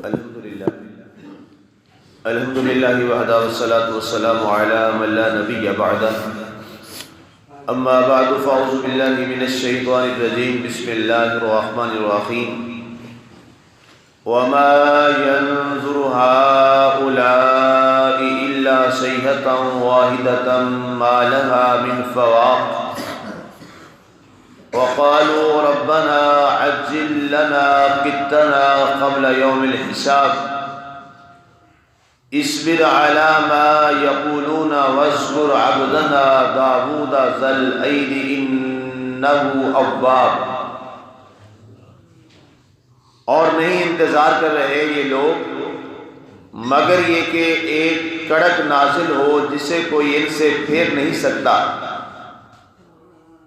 الحمد للہ وحدہ والصلاة والسلام علی من لا نبی بعدہ اما بعد فاعوذ باللہ من الشیطان الرجیم بسم اللہ الرحمن الرحیم وما ينظر هؤلاء إلا صيحة واحدة ما لها من فواق وقالوا ربنا عجل لنا قطنا قبل يوم الحساب اصبر على ما يقولون واذكر عبدنا داود ذا الأيد إنه أواب۔ اور نہیں انتظار کر رہے یہ لوگ مگر یہ کہ ایک کڑک نازل ہو جسے کوئی ان سے پھیر نہیں سکتا۔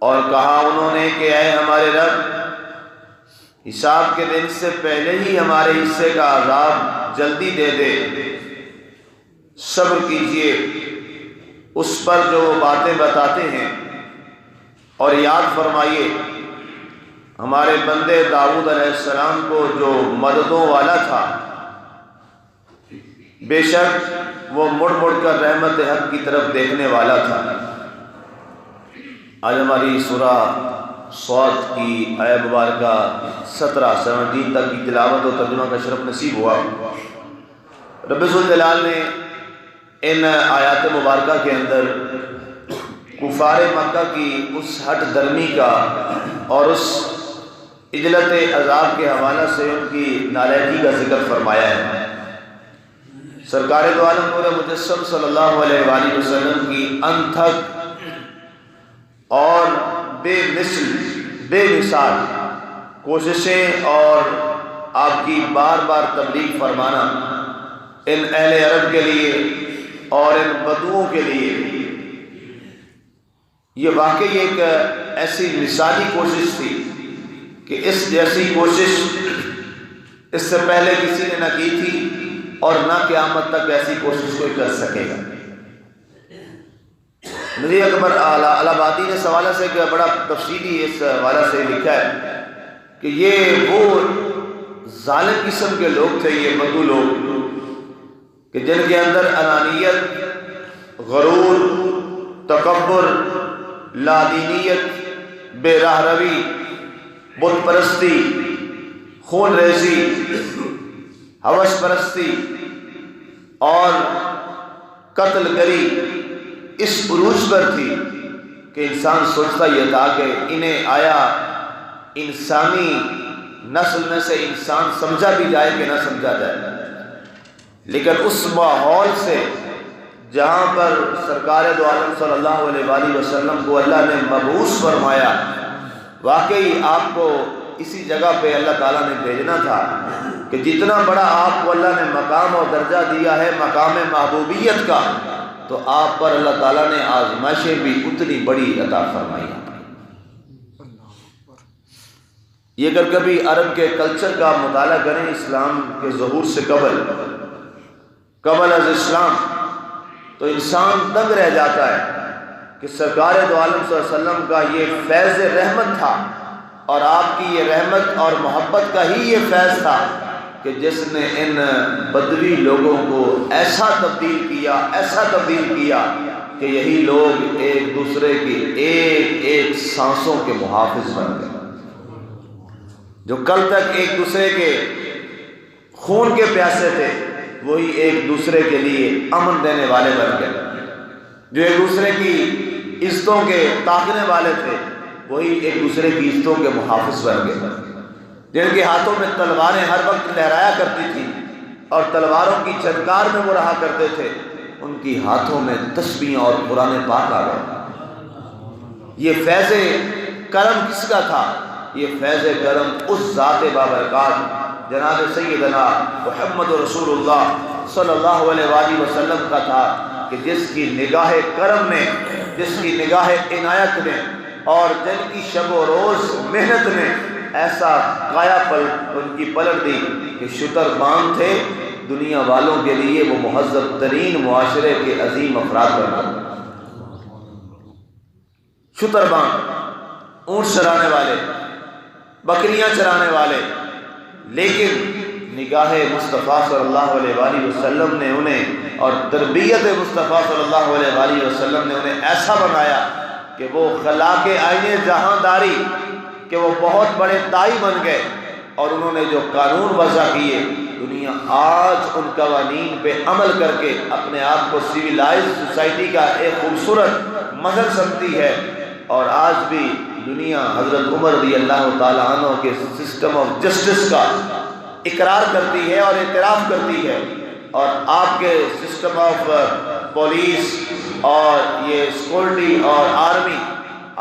اور کہا انہوں نے کہ اے ہمارے رب، حساب کے دن سے پہلے ہی ہمارے حصے کا عذاب جلدی دے دے، صبر کیجئے اس پر جو وہ باتیں بتاتے ہیں، اور یاد فرمائیے ہمارے بندے داؤد علیہ السلام کو جو مددوں والا تھا، بے شک وہ مڑ مڑ کر رحمت حق کی طرف دیکھنے والا تھا۔ آج ہماری سورہ صاد کی آیہ مبارکہ 17 تک کی تلاوت و ترجمہ کا شرف نصیب ہوا۔ رب ذوالجلال نے ان آیات مبارکہ کے اندر کفار مکہ کی اس ہٹ درمی کا اور اس اجلت عذاب کے حوالہ سے ان کی نالائقی کا ذکر فرمایا ہے۔ سرکار دو عالم نور مجسم صلی اللہ علیہ وآلہ وسلم کی انتھک اور بے مثل بے مثال کوششیں اور آپ کی بار بار تبلیغ فرمانا ان اہل عرب کے لیے اور ان بدوؤں کے لیے یہ واقعی ایک ایسی مثالی کوشش تھی کہ اس جیسی کوشش اس سے پہلے کسی نے نہ کی تھی اور نہ قیامت تک ایسی کوشش کوئی کر سکے گا۔ نبی اکبر الہ آبادی نے اس حوالے سے ایک بڑا تفصیلی اس حوالے سے لکھا ہے کہ یہ وہ ظالم قسم کے لوگ تھے، یہ بدو لوگ کہ جن کے اندر انانیت، غرور، تکبر، لادینیت، بے راہ روی، بت پرستی، خون ریزی، ہوس پرستی اور قتل گری اس عروج پر تھی کہ انسان سوچتا یہ تھا کہ انہیں آیا انسانی نسل میں سے انسان سمجھا بھی جائے کہ نہ سمجھا جائے۔ لیکن اس ماحول سے جہاں پر سرکار دو عالم صلی اللہ علیہ وآلہ وسلم کو اللہ نے مبعوث فرمایا، واقعی آپ کو اسی جگہ پہ اللہ تعالیٰ نے بھیجنا تھا کہ جتنا بڑا آپ کو اللہ نے مقام اور درجہ دیا ہے مقام محبوبیت کا، تو آپ پر اللہ تعالیٰ نے آزمائشیں بھی اتنی بڑی عطا فرمائی۔ یہ اگر کبھی عرب کے کلچر کا مطالعہ کریں اسلام کے ظہور سے قبل از اسلام، تو انسان دنگ رہ جاتا ہے کہ سرکار دو عالم صلی اللہ علیہ وسلم کا یہ فیض رحمت تھا، اور آپ کی یہ رحمت اور محبت کا ہی یہ فیض تھا کہ جس نے ان بدوی لوگوں کو ایسا تبدیل کیا کہ یہی لوگ ایک دوسرے کی ایک سانسوں کے محافظ بن گئے۔ جو کل تک ایک دوسرے کے خون کے پیاسے تھے وہی ایک دوسرے کے لیے امن دینے والے بن گئے۔ جو ایک دوسرے کی عزتوں کے تاکنے والے تھے وہی ایک دوسرے کی عزتوں کے محافظ بن گئے۔ جن کے ہاتھوں میں تلواریں ہر وقت لہرایا کرتی تھیں اور تلواروں کی جھنکار میں وہ رہا کرتے تھے، ان کی ہاتھوں میں تسبیح اور قرآن پاک آ گئے۔ یہ فیض کرم کس کا تھا؟ یہ فیض کرم اس ذات بابرکات جناب سیدنا محمد رسول اللہ صلی اللہ علیہ وآلہ وسلم کا تھا کہ جس کی نگاہ کرم نے، جس کی نگاہ عنایت نے اور جن کی شب و روز محنت نے ایسا کایا ان کی پلٹ دی کہ شتر بان تھے دنیا والوں کے لیے وہ مہذب ترین معاشرے کے عظیم افراد بنا۔ شتر بان، اونٹ چرانے والے، بکریاں چرانے والے، لیکن نگاہ مصطفیٰ صلی اللہ علیہ وآلہ وسلم نے انہیں اور تربیت مصطفیٰ صلی اللہ علیہ وآلہ وسلم نے انہیں ایسا بنایا کہ وہ خلاق آئین جہانداری کہ وہ بہت بڑے داعی بن گئے، اور انہوں نے جو قانون وضع کیے، دنیا آج ان قوانین پہ عمل کر کے اپنے آپ کو سویلائز سوسائٹی کا ایک خوبصورت مظہر سمجھتی ہے، اور آج بھی دنیا حضرت عمر رضی اللہ تعالیٰ عنہ کے سسٹم آف جسٹس کا اقرار کرتی ہے اور اعتراف کرتی ہے، اور آپ کے سسٹم آف پولیس اور یہ سیکورٹی اور آرمی،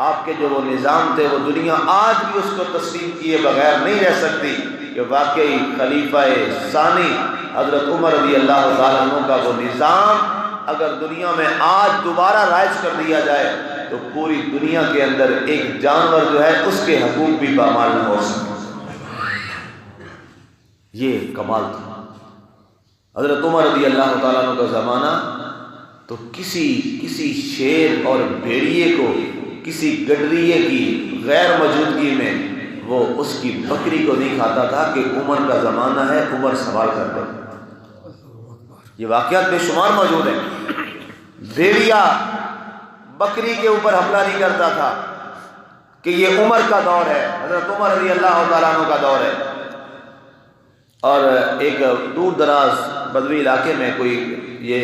آپ کے جو وہ نظام تھے، وہ دنیا آج بھی اس کو تسلیم کیے بغیر نہیں رہ سکتی کہ واقعی خلیفہ ثانی حضرت عمر رضی اللہ تعالیٰ عنہ کا وہ نظام اگر دنیا میں آج دوبارہ رائج کر دیا جائے تو پوری دنیا کے اندر ایک جانور جو ہے اس کے حقوق بھی پامال نہ ہو سکتے۔ یہ کمال تھا حضرت عمر رضی اللہ تعالیٰ عنہ کا زمانہ، تو کسی شیر اور بھیڑیے کو، کسی گڈریے کی غیر موجودگی میں وہ اس کی بکری کو نہیں کھاتا تھا کہ عمر کا زمانہ ہے، عمر سوال کر دے۔ یہ واقعات بے شمار موجود ہیں۔ بھیڑیا بکری کے اوپر حملہ نہیں کرتا تھا کہ یہ عمر کا دور ہے، حضرت عمر رضی اللہ تعالیٰ عنہ کا دور ہے۔ اور ایک دور دراز بدوی علاقے میں کوئی یہ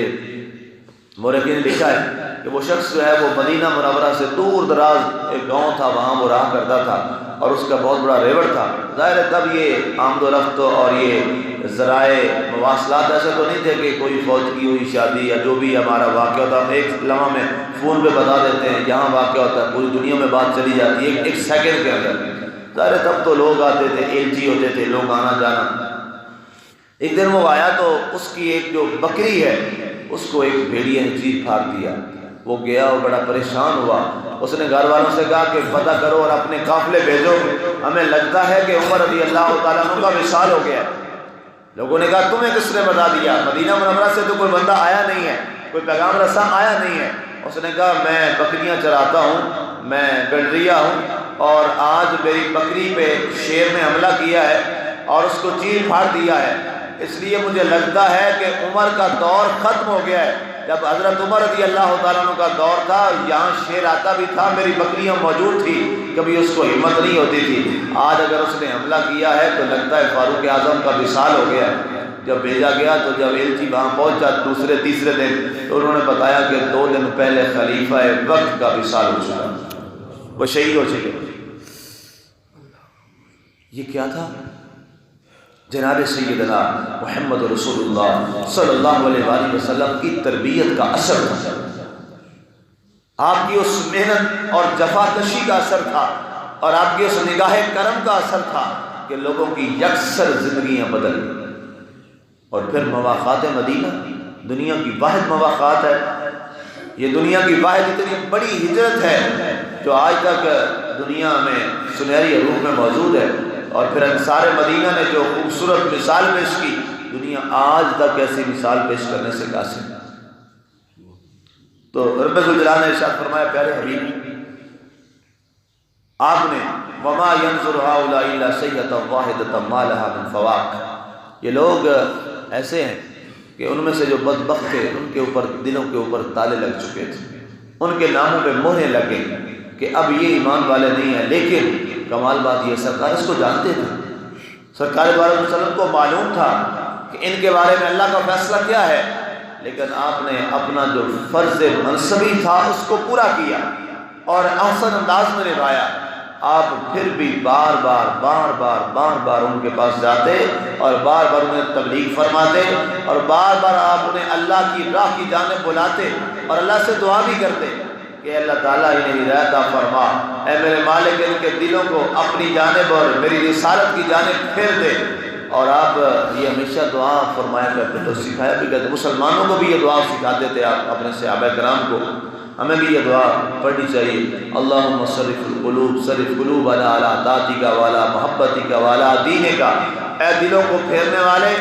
مورخین نے لکھا ہے کہ وہ شخص جو ہے وہ مدینہ منورہ سے دور دراز ایک گاؤں تھا، وہاں وہ رہا کرتا تھا، اور اس کا بہت بڑا ریوڑ تھا۔ ظاہر ہے تب یہ آمد و رفت اور یہ ذرائع مواصلات ایسے تو نہیں تھے کہ کوئی فوج کی ہوئی شادی یا جو بھی ہمارا واقعہ ہوتا ہے ہم ایک لمحہ میں فون پہ بتا دیتے ہیں، یہاں واقعہ ہوتا ہے پوری دنیا میں بات چلی جاتی ہے ایک سیکنڈ کے اندر۔ ظاہر ہے تب تو لوگ آتے تھے، ایلچی ہوتے تھے، لوگ آنا جانا۔ ایک دن وہ آیا تو اس کی ایک جو بکری ہے اس کو ایک بھیڑیے نے چیر پھاڑ دیا۔ وہ گیا اور بڑا پریشان ہوا، اس نے گھر والوں سے کہا کہ پتہ کرو اور اپنے قافلے بھیجو، ہمیں لگتا ہے کہ عمر رضی اللہ تعالیٰ عنہ کا وصال ہو گیا۔ لوگوں نے کہا تمہیں کس نے بتا دیا؟ مدینہ منورہ سے تو کوئی بندہ آیا نہیں ہے، کوئی پیغام رساں آیا نہیں ہے۔ اس نے کہا میں بکریاں چراتا ہوں، میں گڈریا ہوں، اور آج میری بکری پہ شیر نے حملہ کیا ہے اور اس کو چیر پھاڑ دیا ہے، اس لیے مجھے لگتا ہے کہ عمر کا دور ختم ہو گیا ہے۔ جب حضرت عمر رضی اللہ تعالیٰ عنہ کا دور تھا یہاں شیر آتا بھی تھا، میری بکریاں موجود تھی، کبھی اس کو ہمت نہیں ہوتی تھی۔ آج اگر اس نے حملہ کیا ہے تو لگتا ہے فاروق اعظم کا وصال ہو گیا ہے۔ جب بھیجا گیا تو جب ایلچی وہاں پہنچا دوسرے تیسرے دن تو انہوں نے بتایا کہ 2 دن پہلے خلیفہ وقت کا وصال ہو چکا، وہ شہید ہو چکے۔ یہ کیا تھا؟ جناب سیدنا محمد رسول اللہ صلی اللہ علیہ وآلہ وسلم کی تربیت کا اثر تھا، آپ کی اس محنت اور جفاکشی کا اثر تھا، اور آپ کی اس نگاہ کرم کا اثر تھا کہ لوگوں کی یکسر زندگیاں بدل گئیں۔ اور پھر مواقعات مدینہ دنیا کی واحد مواقعات ہے، یہ دنیا کی واحد اتنی بڑی ہجرت ہے جو آج تک دنیا میں سنہری عروج میں موجود ہے، اور پھر انصار مدینہ نے جو خوبصورت مثال پیش کی، دنیا آج تک ایسی مثال پیش کرنے سے قاصر ہے۔ تو رب ذوالجلال نے ارشاد فرمایا پیارے حبیب آپ نے وما ينظر هؤلاء الا سيئة واحدة ما لها من فواق، یہ لوگ ایسے ہیں کہ ان میں سے جو بدبخت تھے ان کے اوپر دلوں کے اوپر تالے لگ چکے تھے، ان کے ناموں پہ مہریں لگیں کہ اب یہ ایمان والے نہیں ہیں۔ لیکن کمال بات یہ سرکار اس کو جانتے تھے، سرکار دو عالم وسلم کو معلوم تھا کہ ان کے بارے میں اللہ کا فیصلہ کیا ہے، لیکن آپ نے اپنا جو فرض منصبی تھا اس کو پورا کیا اور احسن انداز میں نبھایا۔ آپ پھر بھی بار بار ان کے پاس جاتے اور بار بار انہیں تبلیغ فرماتے، اور بار بار آپ انہیں اللہ کی راہ کی جانب بلاتے اور اللہ سے دعا بھی کرتے کہ اللہ تعالیٰ انہیں ہدایت عطا فرما، اے میرے مالک ان کے دلوں کو اپنی جانب اور میری رسالت کی جانب پھیر دے۔ اور آپ یہ ہمیشہ دعا فرمایا کرتے تو سکھایا بھی کرتے، مسلمانوں کو بھی یہ دعا سکھاتے تھے آپ اپنے صحابہ کرام کو، ہمیں بھی یہ دعا پڑھنی چاہیے۔ اللہم صرف قلوبنا علی طاعتک وعلی محبتک وعلی دینک، اے دلوں کو پھیرنے والے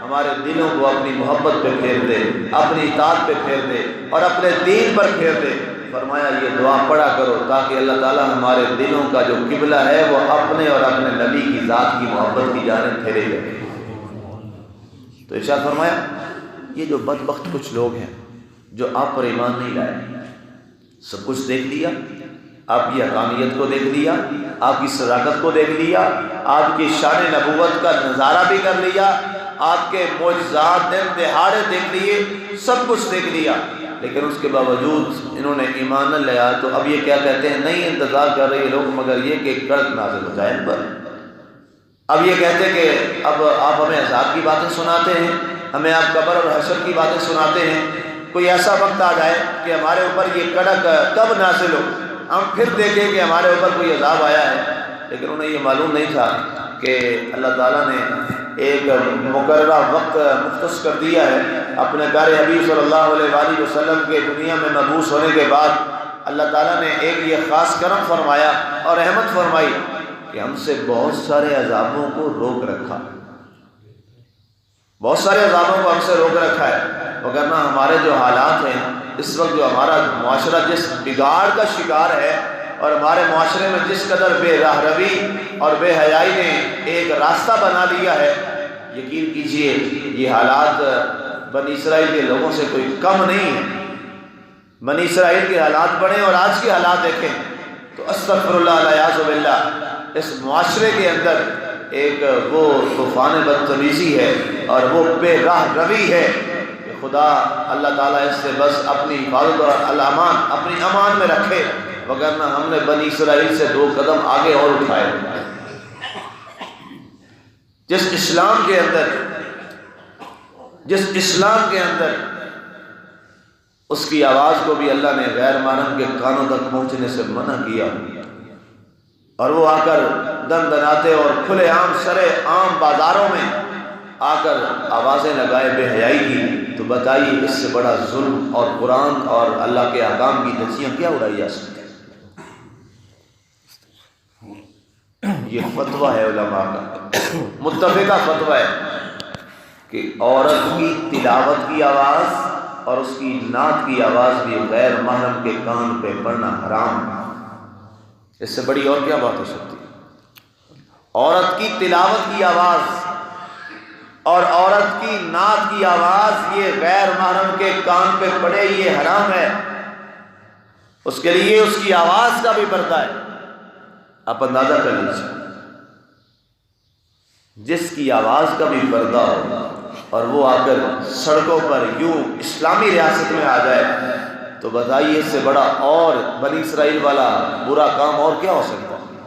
ہمارے دلوں کو اپنی محبت پہ پھیر دے، اپنی اطاعت پہ پھیر دے اور اپنے دین پر پھیر دے۔ فرمایا یہ دعا پڑھا کرو تاکہ اللہ تعالیٰ ہمارے دلوں کا جو قبلہ ہے وہ اپنے اور اپنے نبی کی ذات کی محبت کی جانب پھیرے گا۔ تو ارشاد فرمایا یہ جو بدبخت کچھ لوگ ہیں جو آپ پر ایمان نہیں لائے، سب کچھ دیکھ لیا، آپ کی حقانیت کو دیکھ لیا، آپ کی صداقت کو دیکھ لیا، آپ کی شان نبوت کا نظارہ بھی کر لیا، آپ کے معجزات دن دہاڑے دیکھ لیے، سب کچھ دیکھ لیا، لیکن اس کے باوجود انہوں نے ایمان نہ لیا، تو اب یہ کیا کہتے ہیں؟ نہیں انتظار کر رہے لوگ مگر یہ کہ کڑک نازل ہو جائے ان پر۔ اب یہ کہتے ہیں کہ اب آپ ہمیں عذاب کی باتیں سناتے ہیں، ہمیں آپ قبر اور حشر کی باتیں سناتے ہیں، کوئی ایسا وقت آ جائے کہ ہمارے اوپر یہ کڑک کب نازل ہو، ہم پھر دیکھیں کہ ہمارے اوپر کوئی عذاب آیا ہے۔ لیکن انہیں یہ معلوم نہیں تھا کہ اللہ تعالیٰ نے ایک مقررہ وقت مختص کر دیا ہے اپنے پیارے حبیب صلی اللہ علیہ وآلہ وسلم کے دنیا میں مبعوث ہونے کے بعد۔ اللہ تعالیٰ نے ایک یہ خاص کرم فرمایا اور رحمت فرمائی کہ ہم سے بہت سارے عذابوں کو روک رکھا، بہت سارے عذابوں کو ہم سے روک رکھا ہے، وگرنہ ہمارے جو حالات ہیں اس وقت، جو ہمارا معاشرہ جس بگاڑ کا شکار ہے اور ہمارے معاشرے میں جس قدر بے راہ روی اور بے حیائی نے ایک راستہ بنا لیا ہے، یقین کیجئے یہ حالات بنی اسرائیل کے لوگوں سے کوئی کم نہیں ہے۔ بنی اسرائیل کے حالات پڑھیں اور آج کے حالات دیکھیں تو استغفر اللہ الیاذ باللہ، اس معاشرے کے اندر ایک وہ طوفان بدتمیزی ہے اور وہ بے راہ روی ہے کہ خدا اللہ تعالیٰ اس سے بس اپنی حفاظت اور الامان اپنی امان میں رکھے، وگرنہ ہم نے بنی اسرائیل سے 2 قدم آگے اور اٹھائے۔ جس اسلام کے اندر اس کی آواز کو بھی اللہ نے غیر محرم کے کانوں تک پہنچنے سے منع کیا، اور وہ آ کر دن دناتے اور کھلے عام سرے عام بازاروں میں آ کر آوازیں لگائے بے حیائی کی، تو بتائیے اس سے بڑا ظلم اور قرآن اور اللہ کے احکام کی دھجیاں کیا اڑائی جا سکتی؟ یہ فتویٰ ہے علماء کا، متفقہ فتویٰ ہے کہ عورت کی تلاوت کی آواز اور اس کی نعت کی آواز بھی غیر محرم کے کان پہ پڑنا حرام ہے۔ اس سے بڑی اور کیا بات ہو سکتی ہے؟ عورت کی تلاوت کی آواز اور عورت کی نعت کی آواز یہ غیر محرم کے کان پہ پڑے، یہ حرام ہے۔ اس کے لیے اس کی آواز کا بھی پردہ ہے۔ آپ اندازہ کر لیجیے، جس کی آواز کا بھی پردہ ہو اور وہ آ کر سڑکوں پر یوں اسلامی ریاست میں آ جائے، تو بتائیے اس سے بڑا اور بنی اسرائیل والا برا کام اور کیا ہو سکتا ہے؟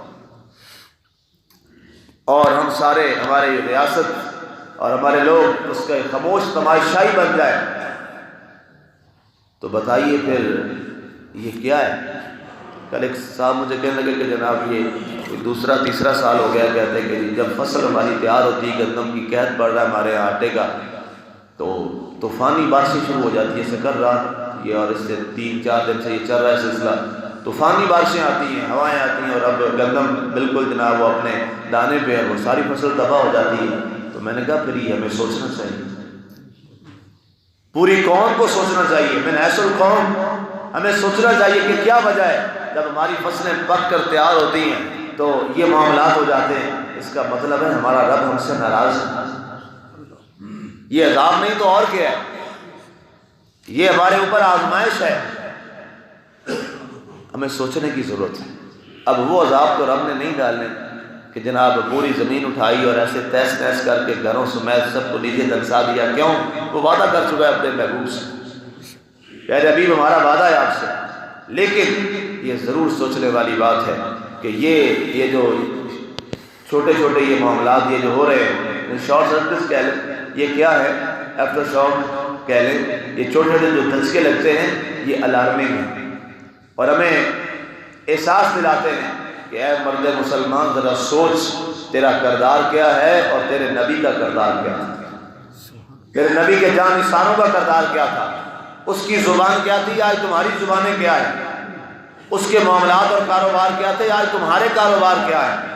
اور ہم سارے، ہماری ریاست اور ہمارے لوگ اس کا خاموش تماشائی بن جائے، تو بتائیے پھر یہ کیا ہے؟ کل ایک صاحب مجھے کہنے لگے کہ جناب یہ دوسرا تیسرا سال ہو گیا، کہتے ہیں کہ جب فصل ہماری تیار ہوتی ہے، گندم کی قحط پڑ رہا ہے ہمارے یہاں آٹے کا، تو طوفانی بارشیں شروع ہو جاتی ہے، سکر رات یہ، اور اس سے 3-4 دن سے یہ چل رہا ہے سلسلہ، طوفانی بارشیں آتی ہیں، ہوائیں آتی ہیں، اور اب گندم بالکل جناب وہ اپنے دانے پہ ہے، وہ ساری فصل تباہ ہو جاتی ہے۔ تو میں نے کہا پھر یہ ہمیں سوچنا چاہیے، پوری قوم کو سوچنا چاہیے، من حیث القوم ہمیں سوچنا چاہیے کہ کیا وجہ ہے جب ہماری فصلیں پک کر تیار ہوتی ہیں تو یہ معاملات ہو جاتے ہیں۔ اس کا مطلب ہے ہمارا رب ہم سے ناراض ہے۔ یہ عذاب نہیں تو اور کیا ہے، یہ ہمارے اوپر آزمائش ہے، ہمیں سوچنے کی ضرورت ہے۔ اب وہ عذاب تو رب نے نہیں ڈالنے کہ جناب پوری زمین اٹھائی اور ایسے تیس تیس کر کے گھروں سمیت سب کو نیچے دھنسا دیا، کیوں؟ وہ وعدہ کر چکا ہے اپنے محبوب سے، پیارے حبیب ہمارا وعدہ ہے آپ سے۔ لیکن یہ ضرور سوچنے والی بات ہے کہ یہ جو چھوٹے چھوٹے یہ معاملات یہ جو ہو رہے ہیں، شارٹ سرکٹ کہہ لیں، یہ کیا ہے، ایفٹر شاک کہہ لیں، یہ چھوٹے چھوٹے جو دھچکے لگتے ہیں یہ الارمنگ ہیں، اور ہمیں احساس دلاتے ہیں کہ اے مرد مسلمان ذرا سوچ تیرا کردار کیا ہے اور تیرے نبی کا کردار کیا تھا، تیرے نبی کے جان نثاروں کا کردار کیا تھا، اس کی زبان کیا تھی، آج تمہاری زبانیں کیا ہیں، اس کے معاملات اور کاروبار کیا تھے، آج تمہارے کاروبار کیا ہیں،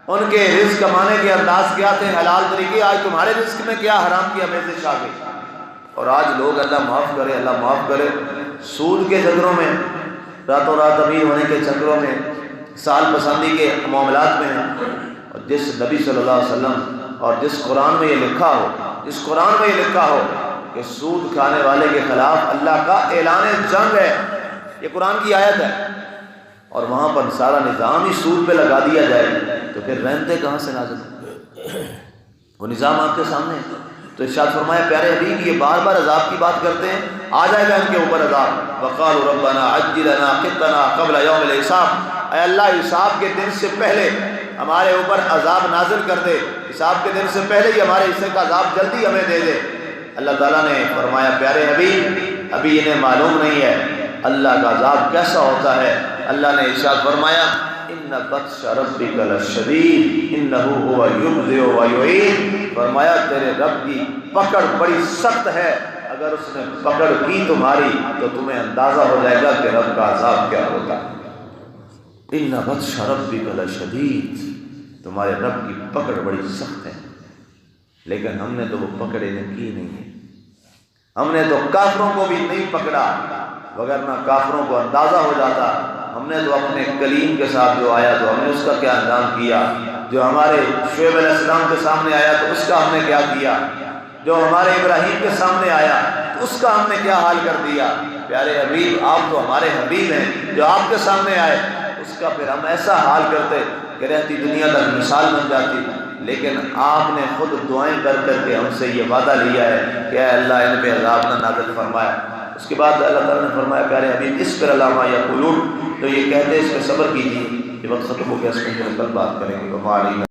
ان کے رزق کمانے کے انداز کیا تھے، حلال طریقے، آج تمہارے رزق میں کیا حرام کی آمیزش آ گئی۔ اور آج لوگ اللہ معاف کرے، اللہ معاف کرے، سود کے چکروں میں، راتوں رات امیر ہونے کے چکروں میں، سال پسندی کے معاملات میں ہیں، اور جس نبی صلی اللہ علیہ وسلم اور جس قرآن میں یہ لکھا ہو اس قرآن میں یہ لکھا ہو کہ سود کھانے والے کے خلاف اللہ کا اعلان جنگ ہے، یہ قرآن کی آیت ہے، اور وہاں پر سارا نظام ہی سود پہ لگا دیا جائے تو پھر رحمتیں کہاں سے نازل ہوں؟ وہ نظام آپ کے سامنے ہے۔ تو ارشاد فرمایا پیارے حبیب یہ بار بار عذاب کی بات کرتے ہیں، آ جائے گا ان کے اوپر عذاب۔ وقالوا ربنا عجل لنا قطنا قبل یوم الحساب، اے اللہ حساب کے دن سے پہلے ہمارے اوپر عذاب نازل کر دے، حساب کے دن سے پہلے ہی ہمارے حصے کا عذاب جلدی ہمیں دے دے۔ اللہ تعالیٰ نے فرمایا پیارے حبیب ابھی انہیں معلوم نہیں ہے اللہ کا عذاب کیسا ہوتا ہے۔ اللہ نے ارشاد فرمایا ان بطش ربک لشدید انہ هو یبدئ ویعید، فرمایا تیرے رب کی پکڑ بڑی سخت ہے، اگر اس نے پکڑ کی تمہاری تو تمہیں اندازہ ہو جائے گا کہ رب کا عذاب کیا ہوتا ہے۔ ان بطش ربک لشدید، تمہارے رب کی پکڑ بڑی سخت ہے، لیکن ہم نے تو وہ پکڑے کی نہیں ہے، ہم نے تو کافروں کو بھی نہیں پکڑا، وگرنہ کافروں کو اندازہ ہو جاتا۔ ہم نے تو اپنے کلیم کے ساتھ جو آیا تو ہم نے اس کا کیا انجام کیا، جو ہمارے شعیب علیہ السلام کے سامنے آیا تو اس کا ہم نے کیا کیا، جو ہمارے ابراہیم کے سامنے آیا تو اس کا ہم نے کیا حال کر دیا۔ پیارے حبیب آپ تو ہمارے حبیب ہیں، جو آپ کے سامنے آئے اس کا پھر ہم ایسا حال کرتے کہ رہتی دنیا تک مثال بن جاتی، لیکن آپ نے خود دعائیں کر کر کے ہم سے یہ وعدہ لیا ہے کہ اے اللہ ان پہ عذاب نہ نازل فرمایا۔ اس کے بعد اللہ تعالیٰ نے فرمایا پیارے حبیب اس پر علامہ یقولون، تو یہ کہتے اس پہ صبر کیجیے، یہ وقت ختم ہو گیا، اس میں کل بات کریں گے۔